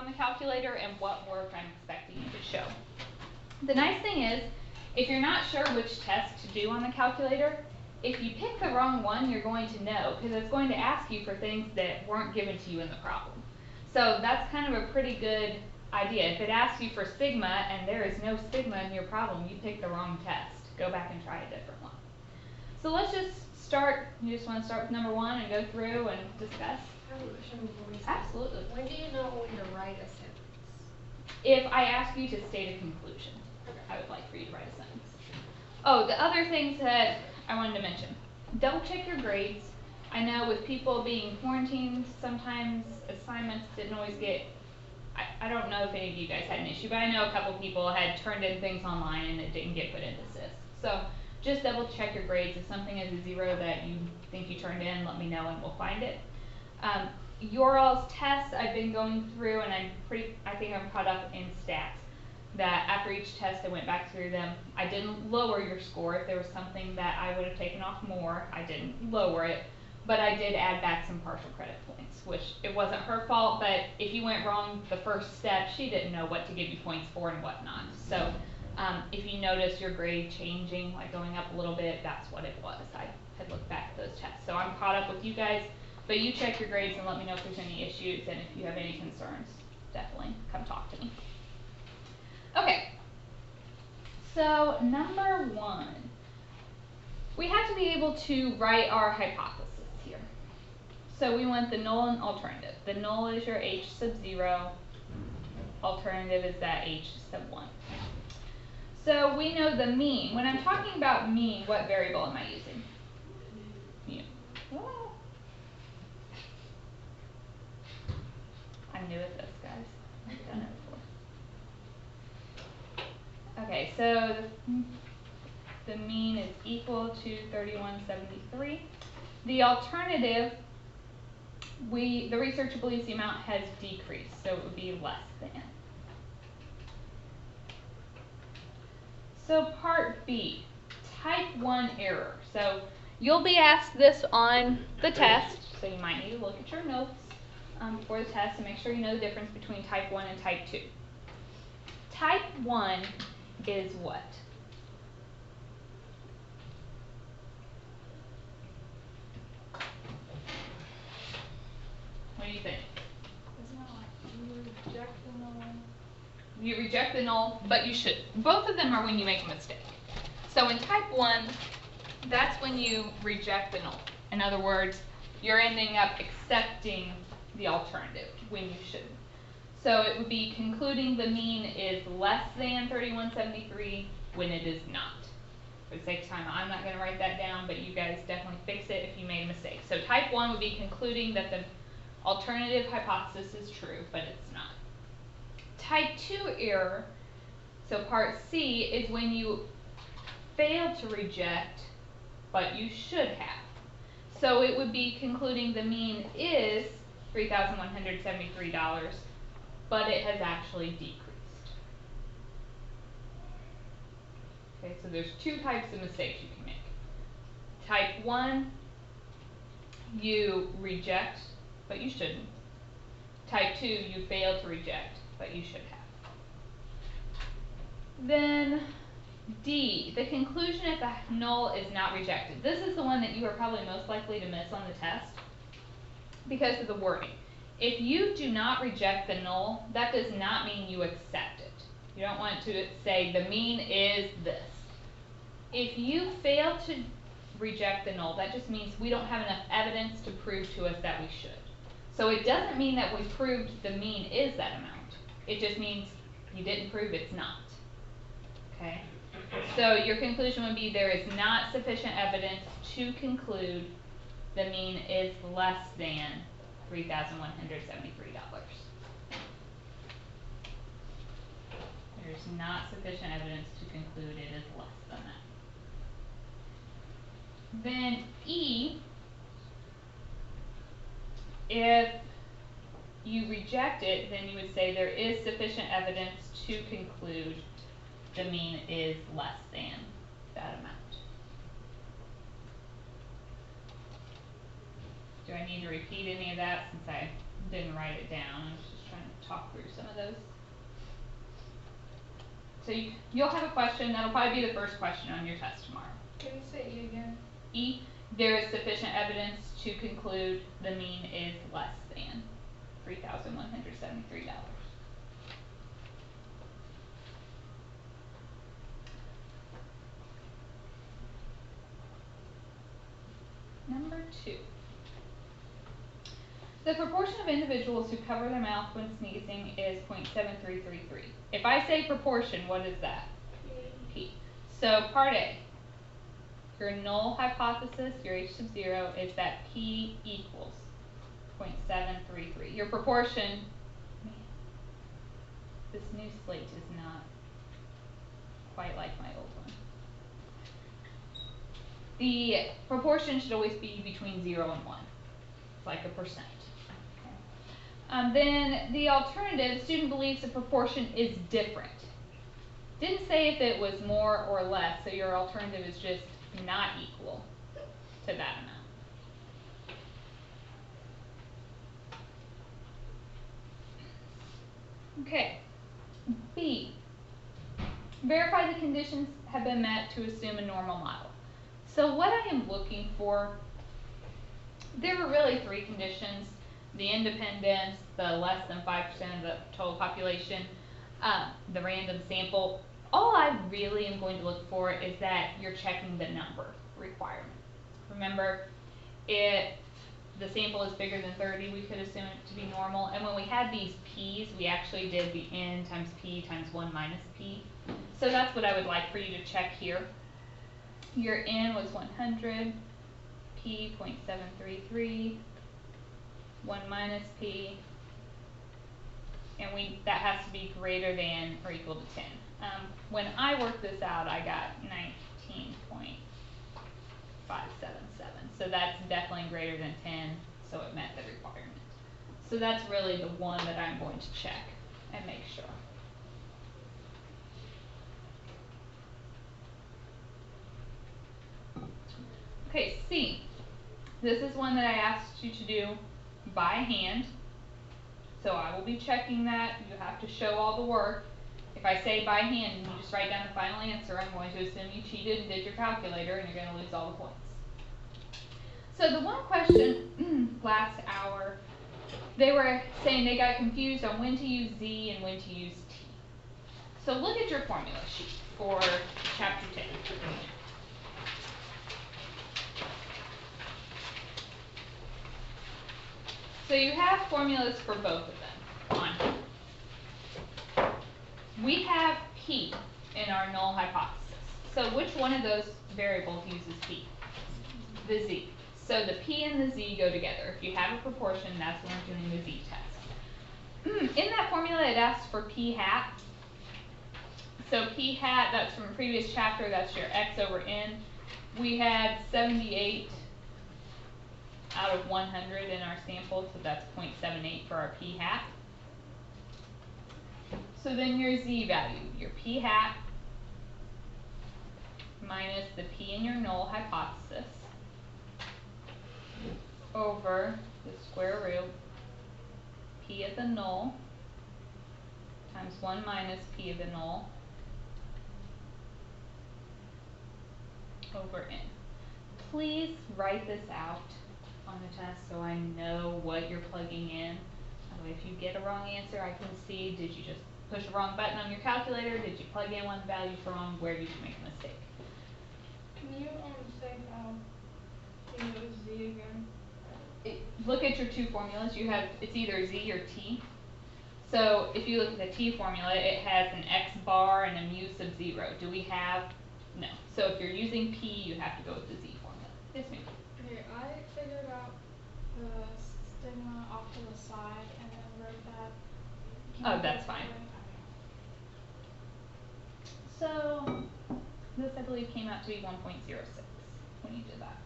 on the calculator and what work I'm expecting you to show. The nice thing is, if you're not sure which test to do on the calculator, if you pick the wrong one, you're going to know, because it's going to ask you for things that weren't given to you in the problem. So that's kind of a pretty good idea. If it asks you for sigma and there is no sigma in your problem, you picked the wrong test. Go back and try a different one. So let's just start. You just want to start with number 1 and go through and discuss? I have a question before we start. Absolutely. When do you know when to write a sentence? If I ask you to state a conclusion, I would like for you to write a sentence. Oh, the other things that I wanted to mention. Double check your grades. I know with people being quarantined, sometimes assignments didn't always get, I don't know if any of you guys had an issue, but I know a couple people had turned in things online and it didn't get put into SIS. So just double check your grades. If something is a 0 that you think you turned in, let me know and we'll find it. Your all's tests I've been going through, and I think I'm caught up in stats. That after each test I went back through them. I didn't lower your score. If there was something that I would have taken off more, I didn't lower it. But I did add back some partial credit points, which it wasn't her fault, but if you went wrong the first step, she didn't know what to give you points for and whatnot. So if you notice your grade changing, like going up a little bit, that's what it was. I had looked back at those tests. So I'm caught up with you guys, but you check your grades and let me know if there's any issues, and if you have any concerns, definitely come talk to me. Okay, so number 1, we have to be able to write our hypothesis here. So we want the null and alternative. The null is your h sub 0, alternative is that h sub 1. So we know the mean. When I'm talking about mean, what variable am I using? Mu. Oh. I'm new at this, guys. I've done it before. Okay, so the mean is equal to 3173. The alternative, the researcher believes the amount has decreased, so it would be less than. So part B, type 1 error. So you'll be asked this on the test, so you might need to look at your notes for the test and make sure you know the difference between type 1 and type 2. Type 1 is what? What do you think? Isn't it like you reject the null? You reject the null, but you should. Both of them are when you make a mistake. So in type 1, that's when you reject the null. In other words, you're ending up accepting the alternative when you shouldn't. So it would be concluding the mean is less than 3173 when it is not. For the sake of time, I'm not going to write that down, but you guys definitely fix it if you made a mistake. So type 1 would be concluding that the alternative hypothesis is true, but it's not. Type 2 error, so part C, is when you fail to reject, but you should have. So it would be concluding the mean is $3,173, but it has actually decreased. Okay, so there's 2 types of mistakes you can make. Type 1, you reject, but you shouldn't. Type 2, you fail to reject, but you should have. Then D, the conclusion if the null is not rejected. This is the one that you are probably most likely to miss on the test because of the wording. If you do not reject the null, that does not mean you accept it. You don't want to say the mean is this. If you fail to reject the null, that just means we don't have enough evidence to prove to us that we should. So it doesn't mean that we proved the mean is that amount. It just means you didn't prove it's not. Okay? So your conclusion would be there is not sufficient evidence to conclude the mean is less than $3,173. There's not sufficient evidence to conclude it is less than that. Then E, if you reject it, then you would say there is sufficient evidence to conclude the mean is less than that amount. Do I need to repeat any of that since I didn't write it down? I was just trying to talk through some So you'll have a question, that'll probably be the first question on your test tomorrow. Can you say E again? E, there is sufficient evidence to conclude the mean is less than $3,173. Number 2. The proportion of individuals who cover their mouth when sneezing is 0.7333. If I say proportion, what is that? P. So part A, your null hypothesis, your H sub 0, is that P equals 0.733. Your proportion, man, this new slate is not quite like my old one. The proportion should always be between 0 and 1. It's like a percent. Then the alternative, student believes the proportion is different. Didn't say if it was more or less, so your alternative is just not equal to that amount. Okay. B. Verify the conditions have been met to assume a normal model. So what I am looking for, there were really 3 conditions: the independence, the less than 5% of the total population, the random sample. All I really am going to look for is that you're checking the number requirement. Remember, if the sample is bigger than 30, we could assume it to be normal. And when we had these p's, we actually did the n times p times 1 minus p. So that's what I would like for you to check here. Your n was 100, p 0.733, 1 minus p, and that has to be greater than or equal to 10. When I worked this out, I got 19.577. So that's definitely greater than 10, so it met the requirement. So that's really the one that I'm going to check and make sure. Okay, C. This is one that I asked you to do by hand. So I will be checking that. You have to show all the work. If I say by hand and you just write down the final answer, I'm going to assume you cheated and did your calculator, and you're going to lose all the points. So the one question last hour, they were saying they got confused on when to use Z and when to use T. So look at your formula sheet for chapter 10. So you have formulas for both of them on here. We have P in our null hypothesis. So which one of those variables uses P? The Z. So the P and the Z go together. If you have a proportion, that's when we're doing the Z test. In that formula, it asks for P hat. So P hat, that's from a previous chapter, that's your X over N. We had 78 out of 100 in our sample, so that's 0.78 for our P hat. So then your Z value, your P hat minus the P in your null hypothesis over the square root P of the null times 1 minus P of the null over N. Please write this out on the test so I know what you're plugging in. If you get a wrong answer, I can see, did you just push the wrong button on your calculator? Did you plug in one value wrong? Where did you make a mistake? Can you say how you use Z again? Look at your 2 formulas. You have, it's either Z or T. So if you look at the T formula, it has an X bar and a mu sub 0. Do we have? No. So if you're using P, you have to go with the Z formula. Yes, ma'am. Okay, I figured out the stigma off to the side and then wrote that. Oh, that's fine. So this, I believe, came out to be 1.06 when you did that.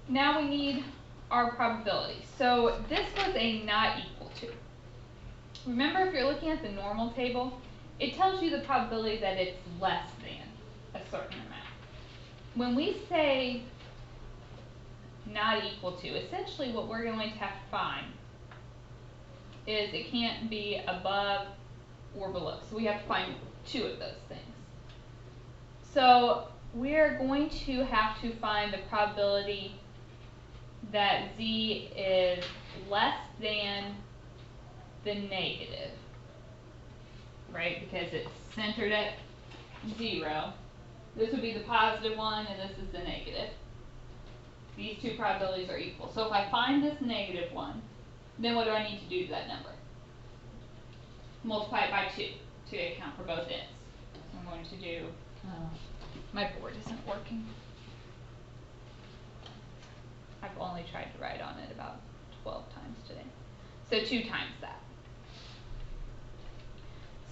Now we need our probability. So this was a not equal to. Remember, if you're looking at the normal table, it tells you the probability that it's less than a certain amount. When we say not equal to, essentially what we're going to have to find is it can't be above or below. So we have to find two of those things. So we're going to have to find the probability that z is less than the negative, right? Because it's centered at 0. This would be the positive one, and this is the negative. These two probabilities are equal. So if I find this negative one, then what do I need to do to that number? Multiply it by 2 to account for both ends. So I'm going to do, my board isn't working. I've only tried to write on it about 12 times today. So 2 times that.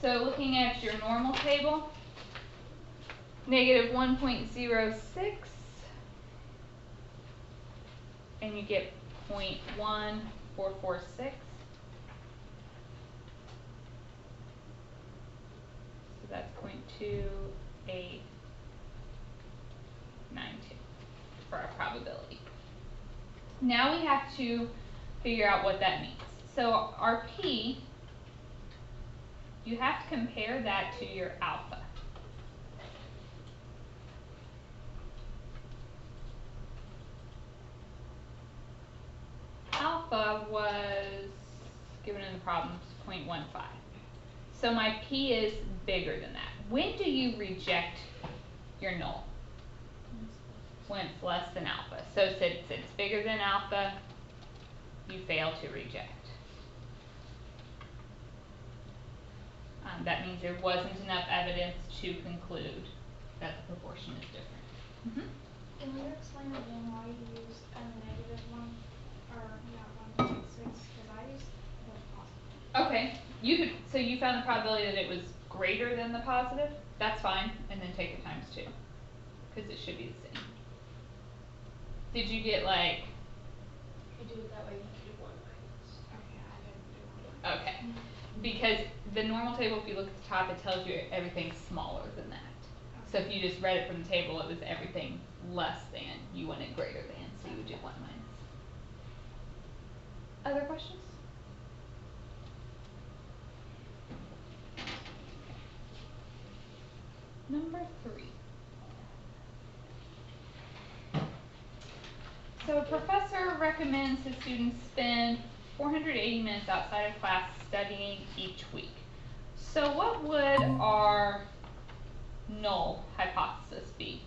So looking at your normal table, negative 1.06, and you get 0.1446. So that's 0.2892 for our probability. Now we have to figure out what that means. So our P, you have to compare that to your alpha. Alpha was, given in the problems, 0.15. So my P is bigger than that. When do you reject your null? When it's less than alpha. So since it's bigger than alpha, you fail to reject. That means there wasn't enough evidence to conclude that the proportion is different. Can you explain again why you used a negative one, or 1.6? Because I used the positive. Okay, so you found the probability that it was greater than the positive? That's fine, and then take it times 2, because it should be the same. Did you get like? You do it that way, you have to do 1 minus. Okay, I didn't do 1 minus. Okay, because the normal table, if you look at the top, it tells you everything's smaller than that. Okay. So if you just read it from the table, it was everything less than, you wanted greater than, so you would do 1 minus. Other questions? Number 3. So a professor recommends his students spend 480 minutes outside of class studying each week. So what would our null hypothesis be?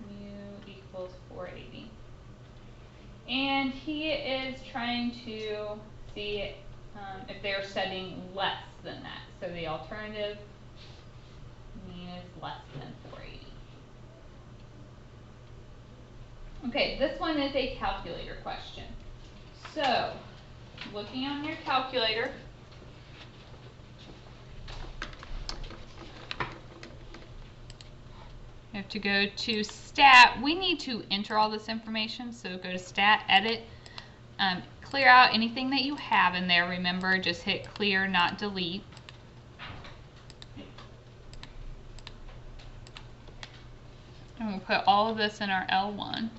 Mu equals 480. And he is trying to see if they're studying less than that. So the alternative, mu is less than 480. Okay, this one is a calculator question. So, looking on your calculator, you have to go to stat. We need to enter all this information, so go to stat, edit, clear out anything that you have in there. Remember, just hit clear, not delete. And we'll put all of this in our L1.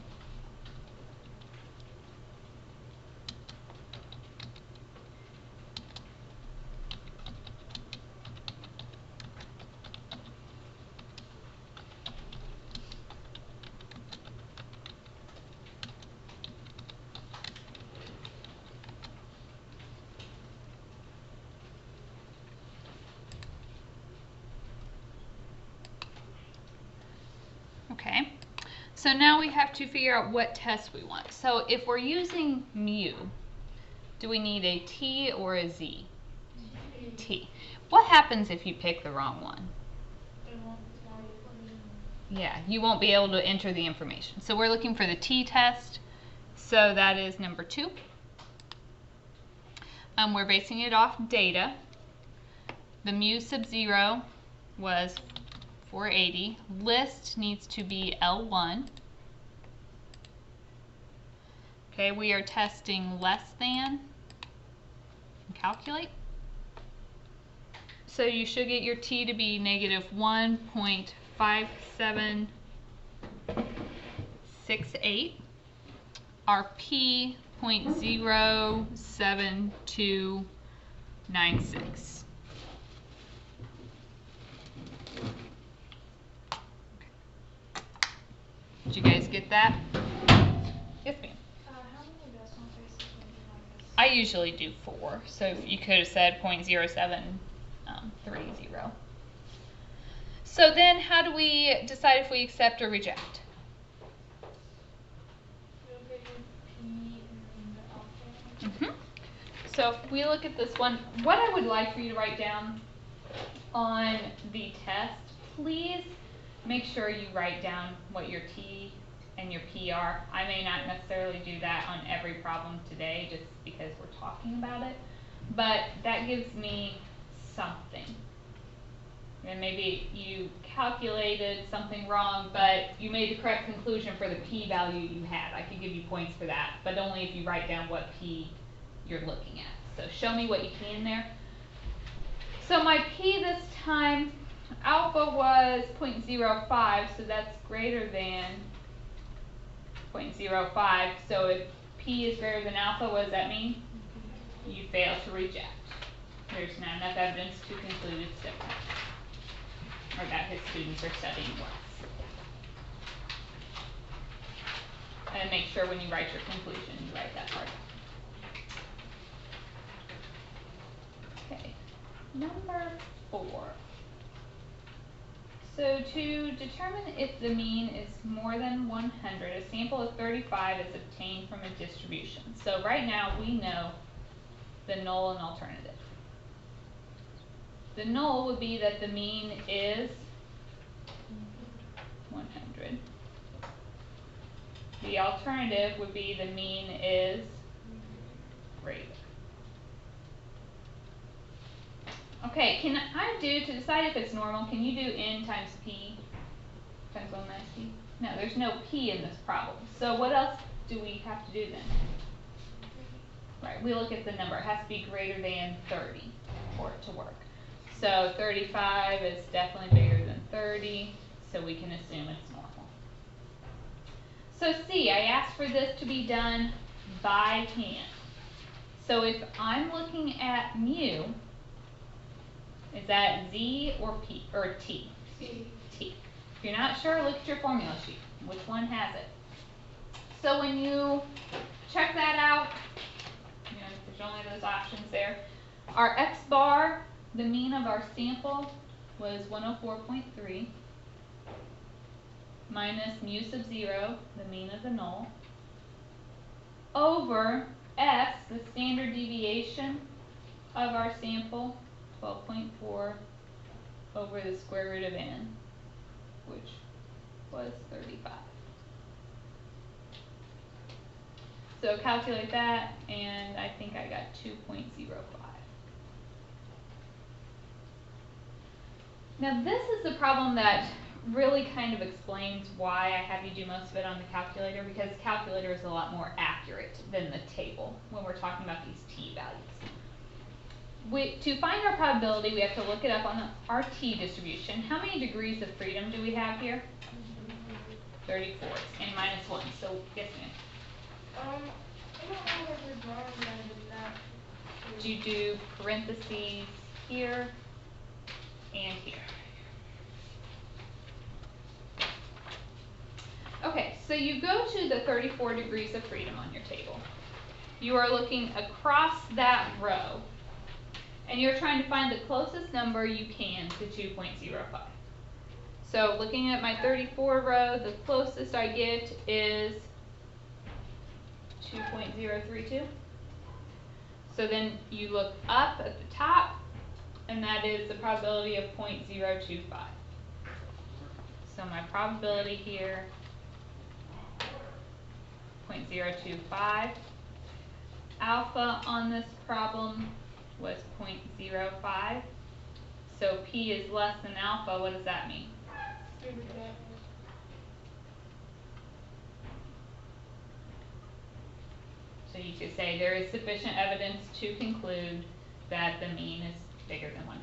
Okay, so now we have to figure out what test we want. So if we're using mu, do we need a t or a z? T. What happens if you pick the wrong one? It won't tell you. Yeah, you won't be able to enter the information. So we're looking for the t test. So that is number 2. We're basing it off data. The mu sub 0 was 480. List needs to be L1. Okay, we are testing less than. Calculate. So you should get your t to be negative 1.5768. Our p 0.07296. Did you guys get that? Yes, ma'am. How many decimal places would you like this? I usually do 4, so you could have said 0.0730. So then how do we decide if we accept or reject? You'll get your P and the alpha. So if we look at this one, what I would like for you to write down on the test, please make sure you write down what your T and your P are. I may not necessarily do that on every problem today just because we're talking about it, but that gives me something. And maybe you calculated something wrong, but you made the correct conclusion for the P value you had. I could give you points for that, but only if you write down what P you're looking at. So show me what you can there. So my P this time, alpha was 0.05, so that's greater than 0.05. So if P is greater than alpha, what does that mean? You fail to reject. There's not enough evidence to conclude it's different, or that his students are studying less. And make sure when you write your conclusion, you write that part. Okay, number 4. So to determine if the mean is more than 100, a sample of 35 is obtained from a distribution. So right now we know the null and alternative. The null would be that the mean is 100. The alternative would be the mean is greater. Okay, can I do, to decide if it's normal, can you do n times p times 1 minus p? No, there's no p in this problem. So what else do we have to do then? Right, we look at the number. It has to be greater than 30 for it to work. So 35 is definitely bigger than 30, so we can assume it's normal. So C, I asked for this to be done by hand. So if I'm looking at mu, is that Z or P or T? T. T. If you're not sure, look at your formula sheet. Which one has it? So when you check that out, you know, there's only those options there. Our X bar, the mean of our sample, was 104.3 minus mu sub 0, the mean of the null, over S, the standard deviation of our sample, 12.4 over the square root of n, which was 35. So calculate that, and I think I got 2.05. Now this is the problem that really kind of explains why I have you do most of it on the calculator, because the calculator is a lot more accurate than the table when we're talking about these t values. To find our probability, we have to look it up on our t distribution. How many degrees of freedom do we have here? 34, and minus 1. So yes, ma'am. I don't know if you're drawing better than that. Do you do parentheses here and here? Okay, so you go to the 34 degrees of freedom on your table. You are looking across that row, and you're trying to find the closest number you can to 2.05. So looking at my 34 row, the closest I get is 2.032. So then you look up at the top, and that is the probability of 0.025. So my probability here, 0.025. Alpha on this problem was 0.05. So P is less than alpha. What does that mean? So you could say there is sufficient evidence to conclude that the mean is bigger than 100.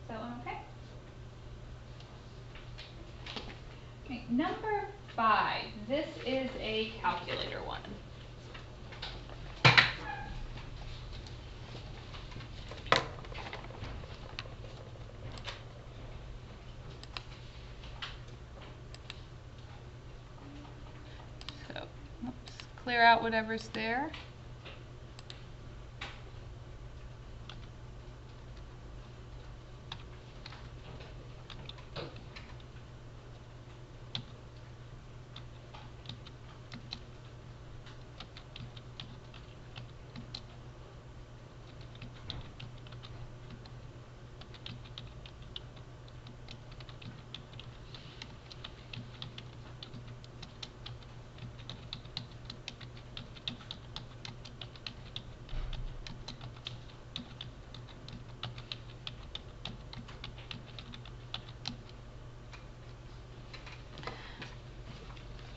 Is that one okay? Number 5. This is a calculator one. So, let's clear out whatever's there.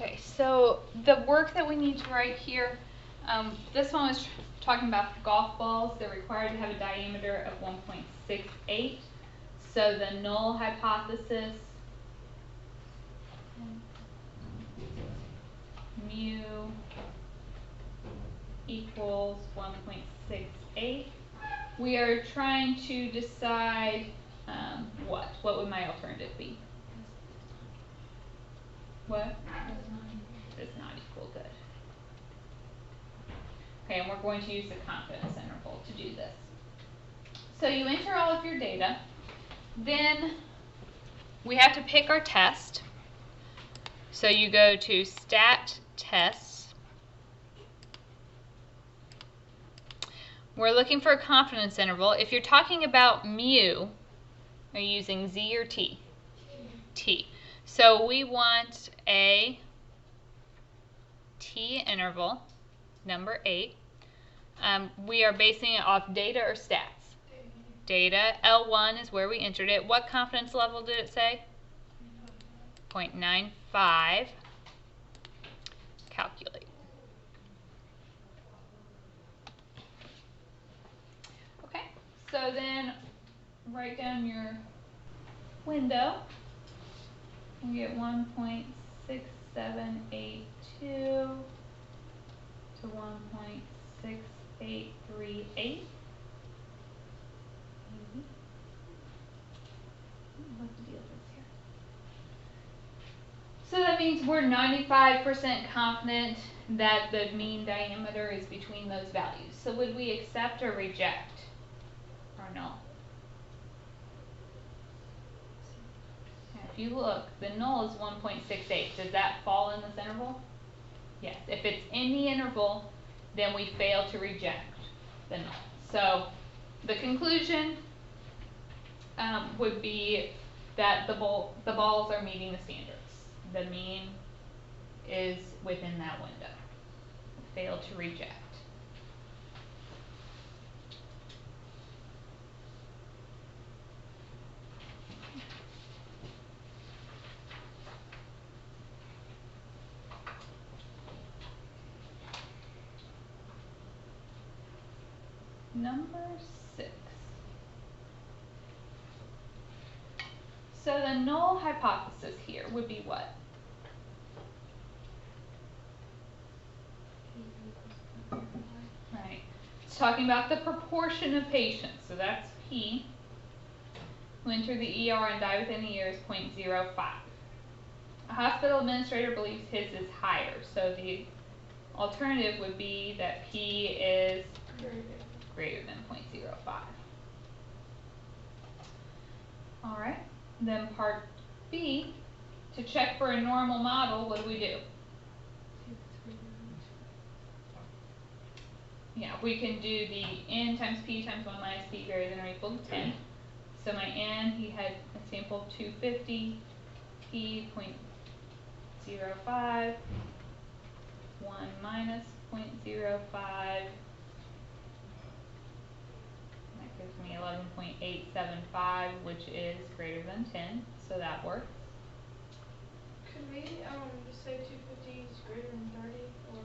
Okay, so the work that we need to write here, this one was talking about golf balls. They're required to have a diameter of 1.68. So the null hypothesis, mu equals 1.68. We are trying to decide what? What would my alternative be? What? Does not equal, good. Okay, and we're going to use the confidence interval to do this. So you enter all of your data. Then we have to pick our test. So you go to stat tests. We're looking for a confidence interval. If you're talking about mu, are you using Z or T? T. So we want a T interval, number 8. We are basing it off data or stats? Data. L1 is where we entered it. What confidence level did it say? 0.95. Calculate. Okay, so then write down your window. You get 1.6782 to 1.6838. What the deal is here? So that means we're 95% confident that the mean diameter is between those values. So would we accept or reject? Or no? If you look, the null is 1.68. Does that fall in this interval? Yes. If it's in the interval, then we fail to reject the null. So the conclusion would be that the balls are meeting the standards. The mean is within that window. Fail to reject. Number 6. So the null hypothesis here would be what? Right. It's talking about the proportion of patients. So that's P who enter the ER and die within a year is 0.05. A hospital administrator believes his is higher. So the alternative would be that P is greater than 0.05. Alright, then part B, to check for a normal model, what do we do? Yeah, we can do the N times P times 1 minus P greater than or equal to 10. So my N, he had a sample of 250, P 0.05, 1 minus 0.05, that gives me 11.875, which is greater than 10, so that works. Could we just say 250 is greater than 30, or?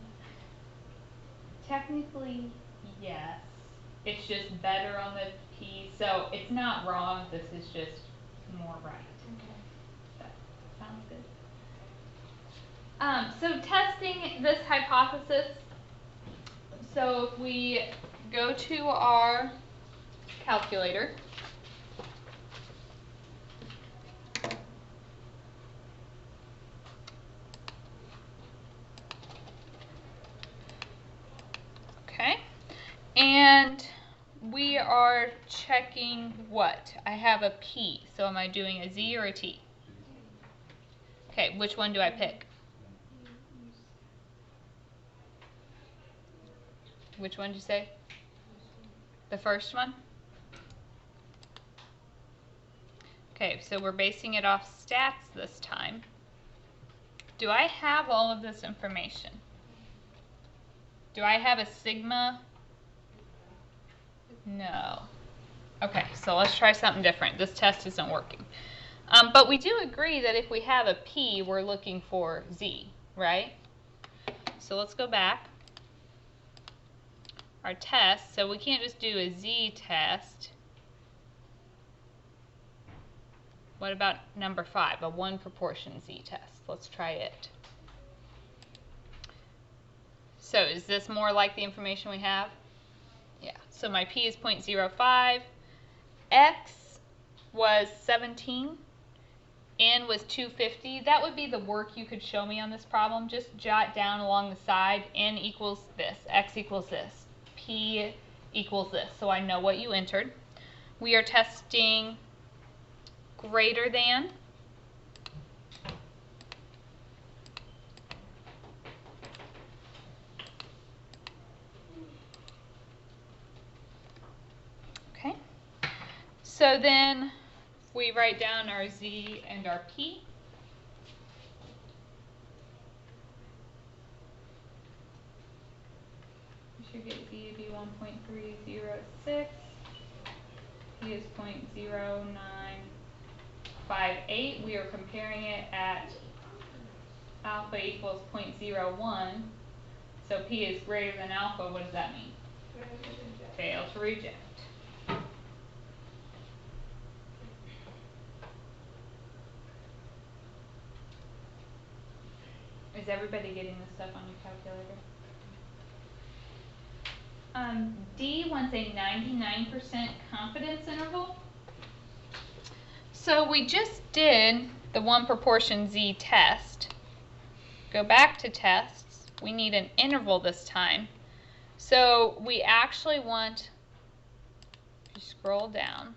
Technically, yes. It's just better on the P, so it's not wrong, this is just more right. Okay. That sounds good. So testing this hypothesis, so if we go to our calculator, okay, and we are checking what? I have a P, so am I doing a Z or a T? Okay, which one do I pick? Which one did you say? The first one? Okay, so we're basing it off stats this time. Do I have all of this information? Do I have a sigma? No. Okay, so let's try something different. This test isn't working. But we do agree that if we have a P, we're looking for Z, right? So let's go back. Our test, so we can't just do a Z test. What about number 5, a 1 proportion Z test? Let's try it. So is this more like the information we have? Yeah, so my P is 0.05, X was 17, N was 250. That would be the work you could show me on this problem. Just jot down along the side, N equals this, X equals this, P equals this, so I know what you entered. We are testing greater than, okay? So then we write down our Z and our P. We should get Z to be 1.306. P is 0.0958. We are comparing it at alpha equals 0.01. So P is greater than alpha. What does that mean? Fail to reject. Is everybody getting this stuff on your calculator? D wants a 99% confidence interval. So we just did the 1 proportion Z test. Go back to tests. We need an interval this time. So we actually want, if you scroll down,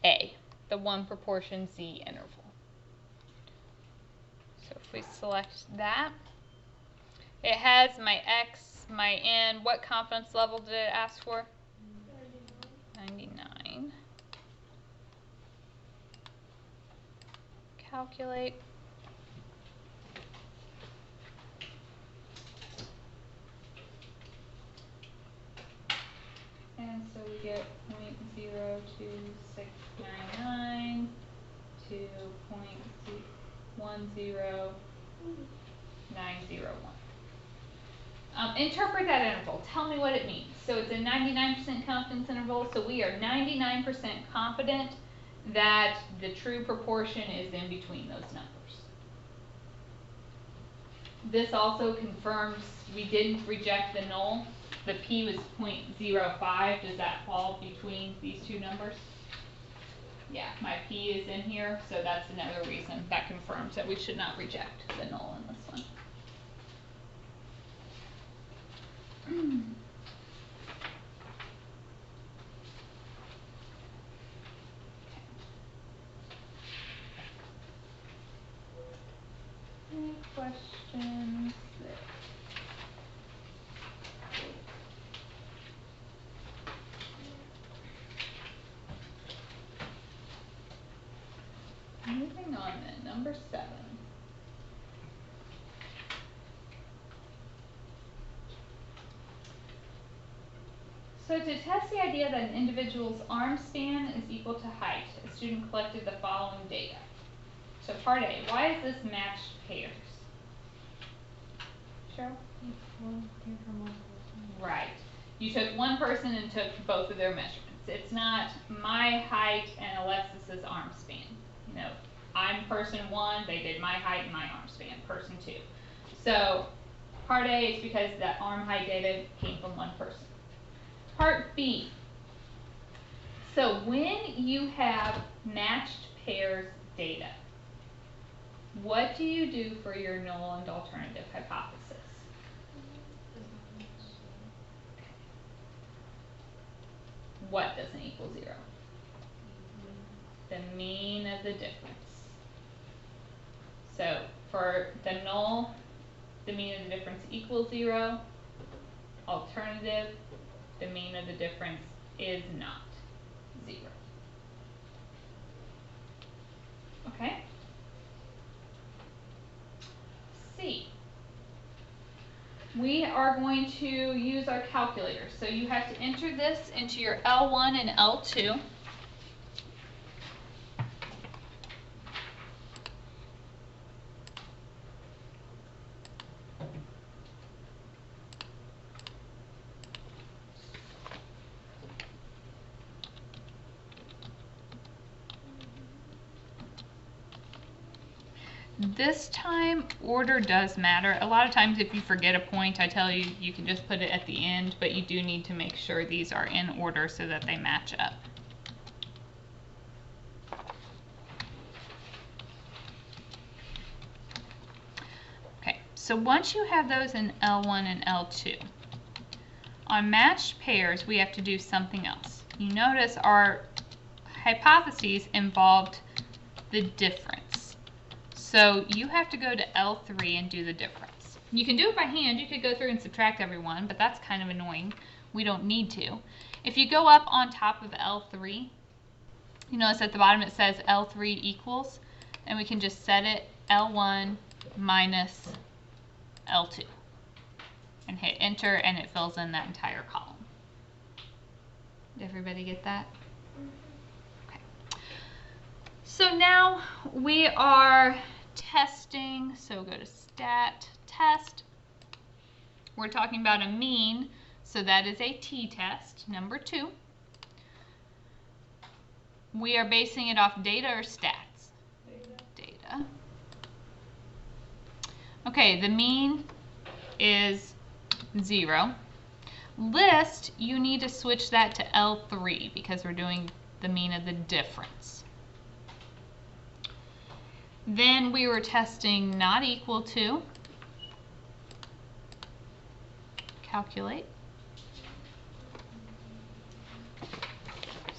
A, the 1 proportion Z interval. So if we select that, it has my X, my N. What confidence level did it ask for? 99. Calculate. And so we get 0.02699 to 0.10901. Interpret that interval. Tell me what it means. So it's a 99% confidence interval, so we are 99% confident that the true proportion is in between those numbers. This also confirms we didn't reject the null. The P was 0.05. Does that fall between these two numbers? Yeah, my P is in here, so that's another reason that confirms that we should not reject the null in this one. Any questions there? Moving on then, number 7. So to test the idea that an individual's arm span is equal to height, a student collected the following data. So part A, why is this matched pairs? Cheryl? Right. You took one person and took both of their measurements. It's not my height and Alexis's arm span. You know, I'm person 1, they did my height and my arm span, person 2. So part A is because that arm height data came from one person. Part B. So when you have matched pairs data, what do you do for your null and alternative hypothesis? What doesn't equal 0? The mean of the difference. So for the null, the mean of the difference equals 0. Alternative, the mean of the difference is not 0. Okay? C. We are going to use our calculator. So you have to enter this into your L1 and L2. This time, order does matter. A lot of times if you forget a point, I tell you, you can just put it at the end, but you do need to make sure these are in order so that they match up. Okay, so once you have those in L1 and L2, on matched pairs, we have to do something else. You notice our hypotheses involved the difference. So you have to go to L3 and do the difference. You can do it by hand. You could go through and subtract everyone, but that's kind of annoying. We don't need to. If you go up on top of L3, you notice at the bottom it says L3 equals, and we can just set it L1 minus L2 and hit enter, and it fills in that entire column. Did everybody get that? Okay. So now we are testing, so go to stat test. We're talking about a mean, so that is a t-test, number 2. We are basing it off data or stats? Data. Okay, the mean is 0. List, you need to switch that to L3 because we're doing the mean of the difference. Then we were testing not equal to. Calculate.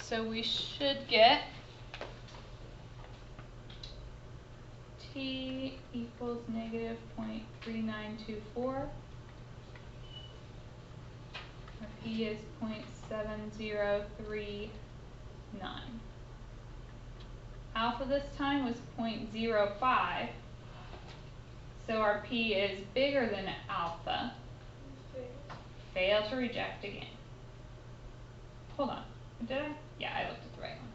So we should get t equals negative 0.3924. Our p is 0.7039. Alpha this time was 0.05, so our p is bigger than alpha. Fail to reject again. Hold on, did I? Yeah, I looked at the right one.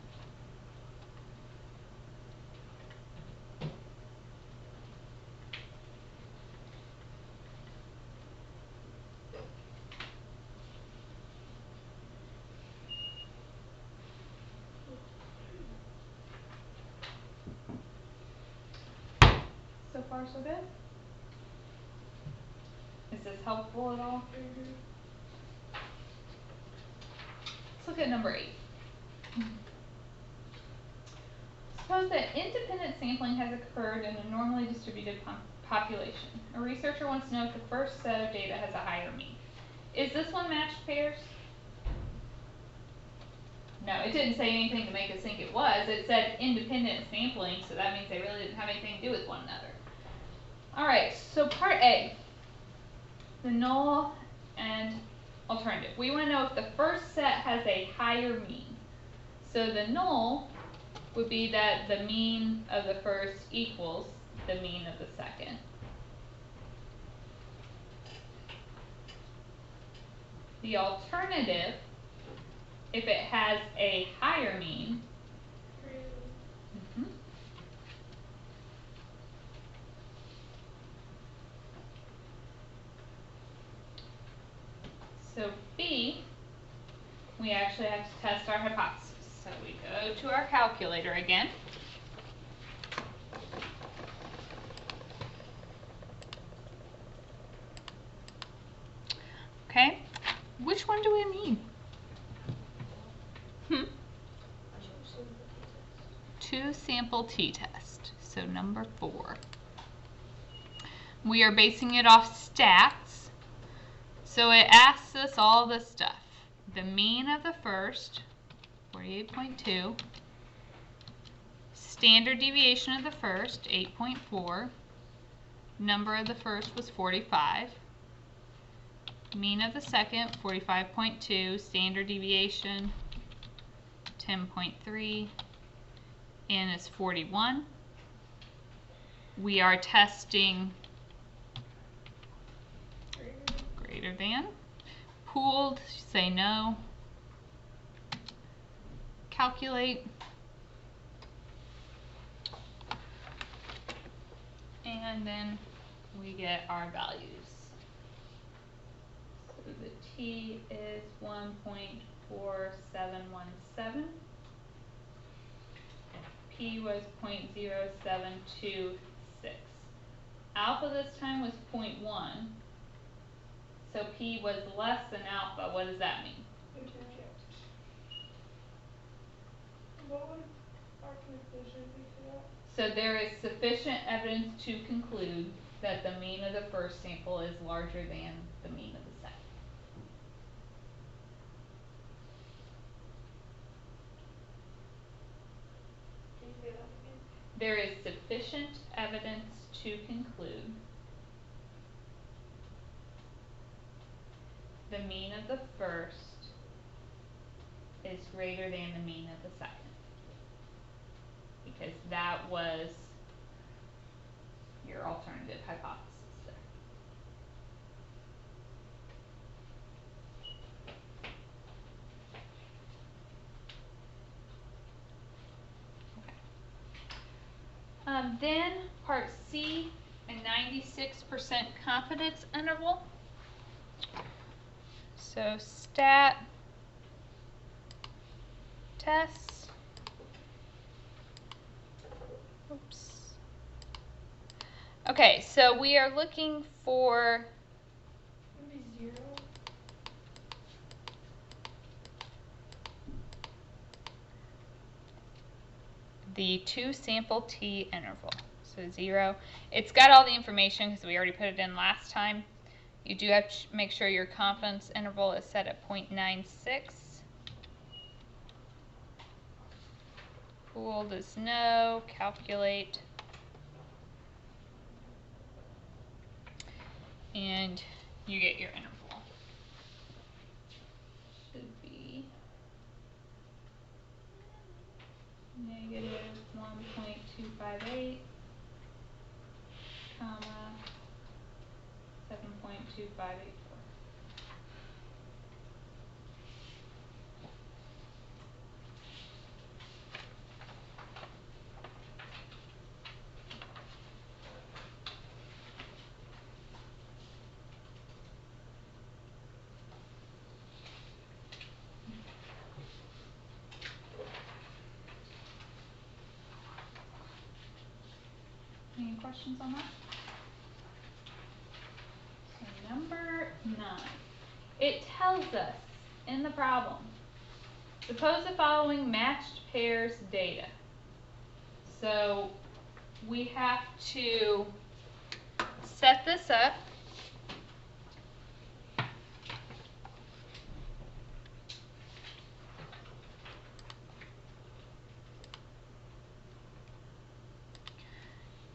So far, so good? Is this helpful at all? Let's look at number 8. Suppose that independent sampling has occurred in a normally distributed population. A researcher wants to know if the first set of data has a higher mean. Is this one matched pairs? No, it didn't say anything to make us think it was. It said independent sampling, so that means they really didn't have anything to do with one another. Alright, so part A, the null and alternative. We want to know if the first set has a higher mean. So the null would be that the mean of the first equals the mean of the second. The alternative, if it has a higher mean, so B we actually have to test our hypothesis. So we go to our calculator again. Okay, which one do we need? Two sample t-test, so number 4. We are basing it off stats, so it asks us all this stuff. The mean of the first, 48.2. Standard deviation of the first, 8.4. Number of the first was 45. Mean of the second, 45.2. Standard deviation, 10.3. N is 41. We are testing greater than. Pooled, say no. Calculate. And then we get our values. So the T is 1.4717. P was 0.0726. Alpha this time was 0.1. So P was less than alpha. What does that mean? Interject. What would our conclusion be for that? So there is sufficient evidence to conclude that the mean of the first sample is larger than the mean of the second. Can you say that again? There is sufficient evidence to conclude the mean of the first is greater than the mean of the second. Because that was your alternative hypothesis there. Then part C, a 96% confidence interval. So stat tests. Oops. Okay, so we are looking for Would it be 0? the 2 sample t interval. So 0. It's got all the information because we already put it in last time. You do have to make sure your confidence interval is set at 0.96. Pooled is no. Calculate. And you get your interval. Should be negative 1.258, comma 7.2584. Any questions on that? So number 9. It tells us in the problem, suppose the following matched pairs data. So we have to set this up.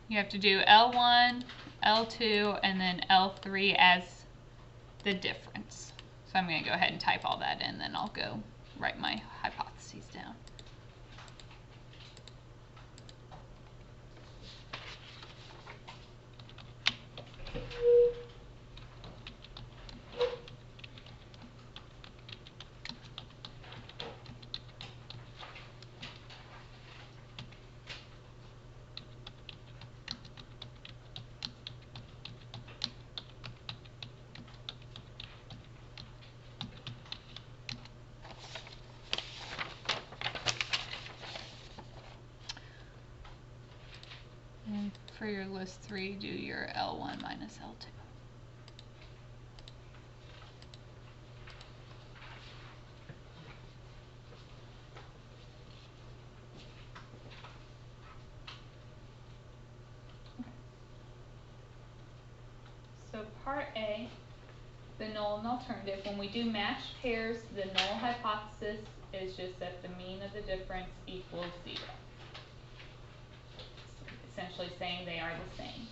You have to do L1, L2, and then L3 as the difference. So I'm going to go ahead and type all that in, then I'll go write my hypotheses down. your list 3, do your L1 minus L2. So part A, the null and alternative. When we do matched pairs, the null hypothesis is just that the mean of the difference equals 0. Essentially saying they are the same.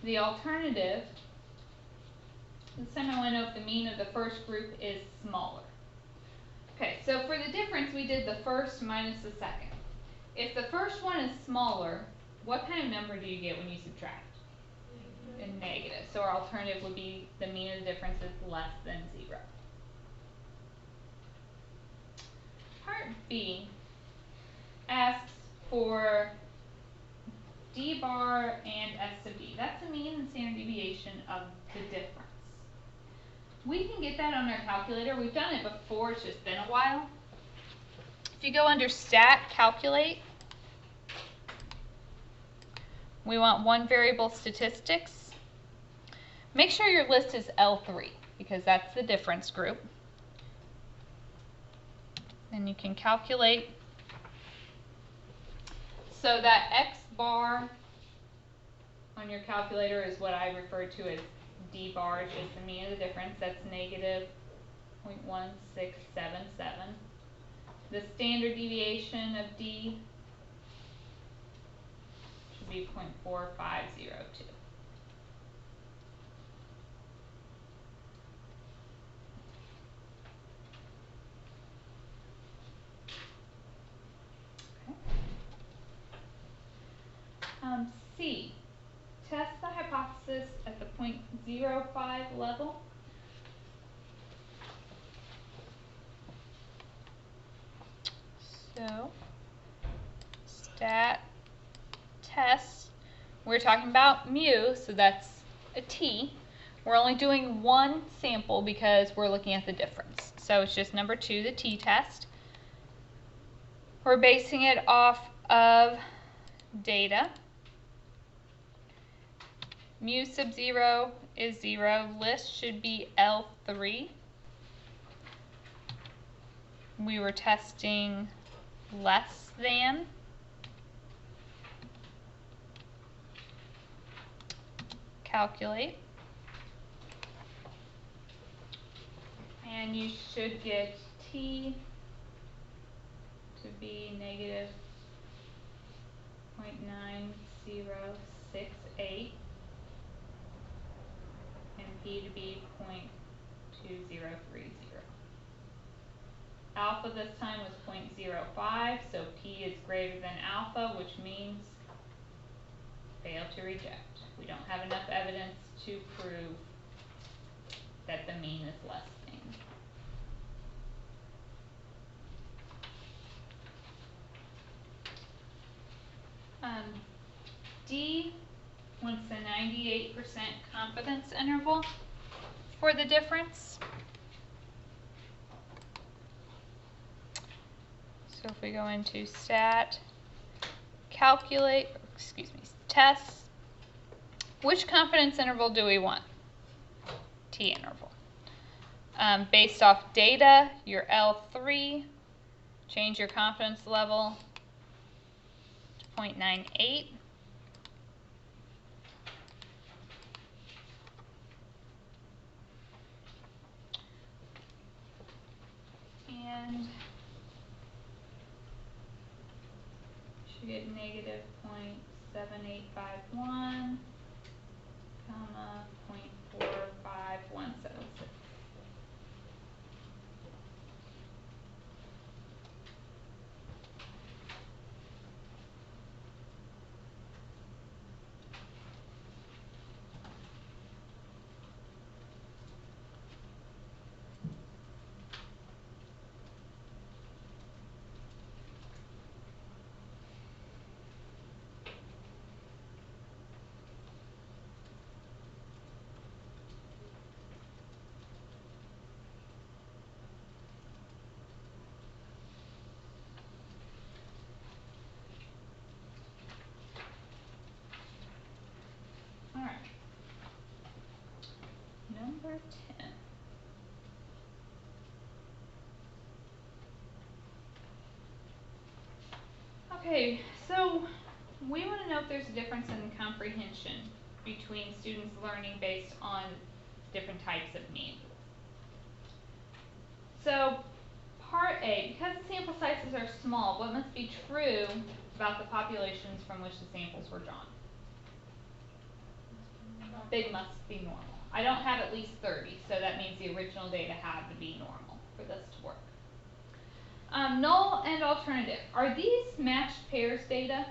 The alternative, this time I want to know if the mean of the first group is smaller. Okay, so for the difference we did the first minus the second. If the first one is smaller, what kind of number do you get when you subtract? A negative. So our alternative would be the mean of the difference is less than 0. Part B asks for d bar and s sub d. That's the mean and standard deviation of the difference. We can get that on our calculator. We've done it before, it's just been a while. If you go under stat, calculate, we want one variable statistics. Make sure your list is L3 because that's the difference group. Then you can calculate. So that x bar on your calculator is what I refer to as d bar, it's just the mean of the difference. That's negative 0.1677. The standard deviation of d should be 0.4502. C, test the hypothesis at the 0.05 level. So, stat test, we're talking about mu, so that's a t. We're only doing one sample because we're looking at the difference. So it's just number 2, the t-test. We're basing it off of data. Mu sub 0 is 0. List should be L3. We were testing less than. Calculate. And you should get t to be negative 0.9068 and p to be 0.2030. Alpha this time was 0.05, so p is greater than alpha, which means fail to reject. We don't have enough evidence to prove that the mean is less than. D wants a 98% confidence interval for the difference. So if we go into stat, calculate, test, which confidence interval do we want? T interval. Based off data, your L3, change your confidence level to 0.98. And should get negative 0.7851, comma 0.45176. 10. Okay, so we want to know if there's a difference in comprehension between students learning based on different types of need. So, part A, because the sample sizes are small, what must be true about the populations from which the samples were drawn? They must be normal. I don't have at least 30, so that means the original data had to be normal for this to work. Null and alternative. Are these matched pairs data?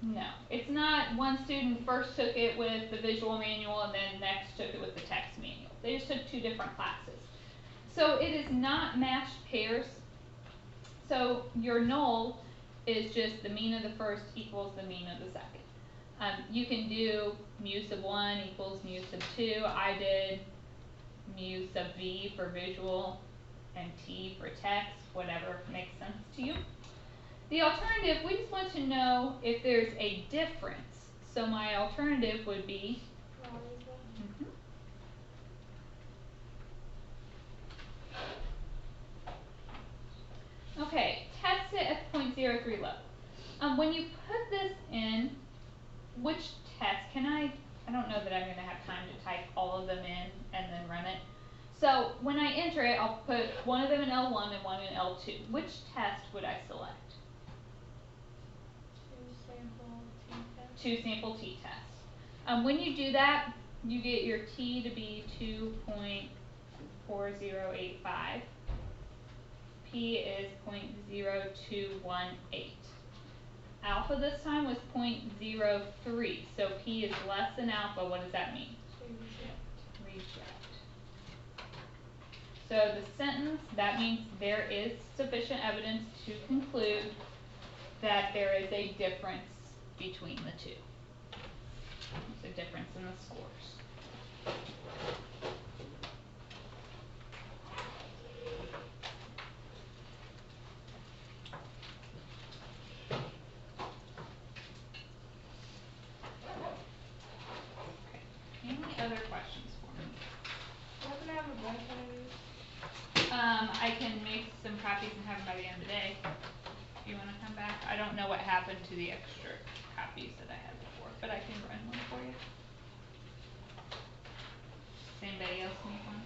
No. It's not one student first took it with the visual manual and then next took it with the text manual. They just took two different classes. So it is not matched pairs. So your null is just the mean of the first equals the mean of the second. You can do mu sub 1 equals mu sub 2. I did mu sub v for visual and t for text, whatever makes sense to you. The alternative, we just want to know if there's a difference. So my alternative would be okay, test it at 0.03 level. When you put this in, which test, I don't know that I'm going to have time to type all of them in and then run it. So when I enter it, I'll put one of them in L1 and one in L2. Which test would I select? Two sample t-tests. When you do that, you get your t to be 2.4085. P is 0.0218. Alpha this time was 0.03, so P is less than alpha. What does that mean? Reject. So the sentence, that means there is sufficient evidence to conclude that there is a difference between the two. It's a difference in the scores. Any other questions for me? We're gonna have a bunch of these. I can make some copies and have them by the end of the day. If you want to come back. I don't know what happened to the extra copies that I had before, but I can run one for you. Does anybody else need one?